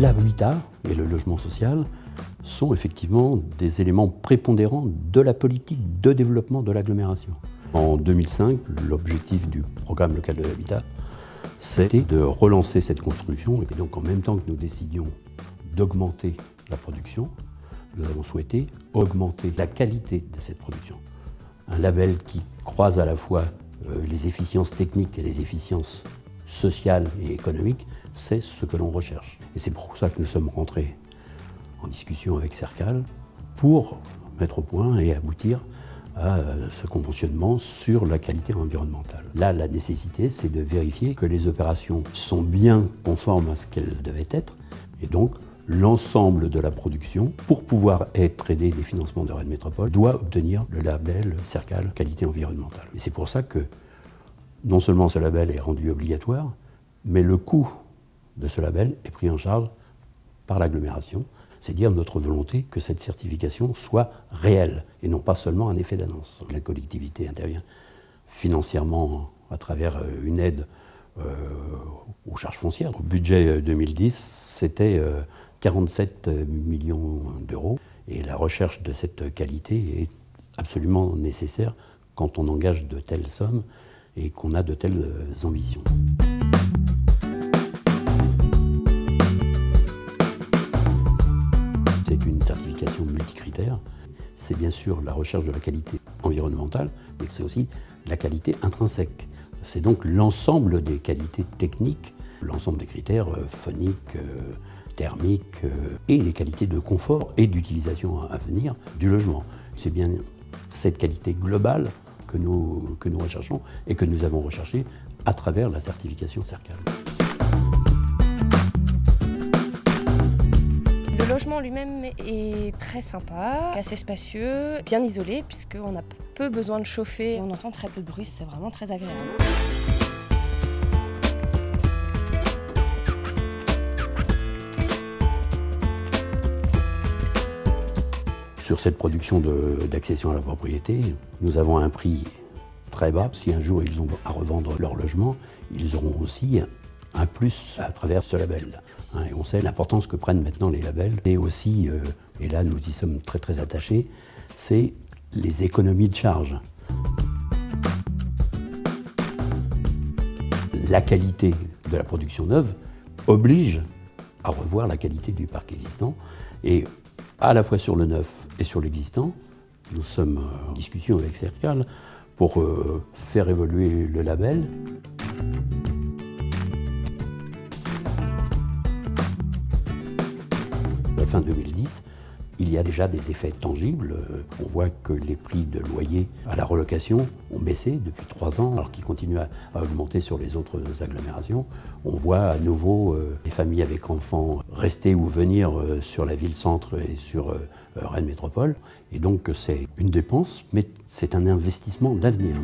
L'habitat et le logement social sont effectivement des éléments prépondérants de la politique de développement de l'agglomération. En 2005, l'objectif du programme local de l'habitat, c'était de relancer cette construction. Et donc en même temps que nous décidions d'augmenter la production, nous avons souhaité augmenter la qualité de cette production. Un label qui croise à la fois les efficiences techniques et les efficiences sociales et économiques, c'est ce que l'on recherche. Et c'est pour ça que nous sommes rentrés en discussion avec Cercal pour mettre au point et aboutir à ce conventionnement sur la qualité environnementale. Là, la nécessité, c'est de vérifier que les opérations sont bien conformes à ce qu'elles devaient être, et donc l'ensemble de la production, pour pouvoir être aidé des financements de Rennes Métropole, doit obtenir le label Cercal qualité environnementale. Et c'est pour ça que non seulement ce label est rendu obligatoire, mais le coût de ce label est pris en charge par l'agglomération. C'est dire notre volonté que cette certification soit réelle et non pas seulement un effet d'annonce. La collectivité intervient financièrement à travers une aide aux charges foncières. Au budget 2010, c'était 47 millions d'euros et la recherche de cette qualité est absolument nécessaire quand on engage de telles sommes et qu'on a de telles ambitions. C'est une certification multicritère. C'est bien sûr la recherche de la qualité environnementale, mais c'est aussi la qualité intrinsèque. C'est donc l'ensemble des qualités techniques, l'ensemble des critères phoniques, thermiques et les qualités de confort et d'utilisation à venir du logement. C'est bien cette qualité globale que nous recherchons et que nous avons recherché à travers la certification Cercal. Le logement lui-même est très sympa, assez spacieux, bien isolé puisqu'on a peu besoin de chauffer, on entend très peu de bruit, c'est vraiment très agréable. Sur cette production d'accession à la propriété, nous avons un prix très bas. Si un jour ils ont à revendre leur logement, ils auront aussi un plus à travers ce label. Et on sait l'importance que prennent maintenant les labels. Et aussi, et là nous y sommes très très attachés, c'est les économies de charge. La qualité de la production neuve oblige à revoir la qualité du parc existant. Et à la fois sur le neuf et sur l'existant, nous sommes en discussion avec Cercal pour faire évoluer le label. À la fin 2010, il y a déjà des effets tangibles. On voit que les prix de loyer à la relocation ont baissé depuis 3 ans, alors qu'ils continuent à augmenter sur les autres agglomérations. On voit à nouveau les familles avec enfants rester ou venir sur la ville-centre et sur Rennes Métropole. Et donc c'est une dépense, mais c'est un investissement d'avenir.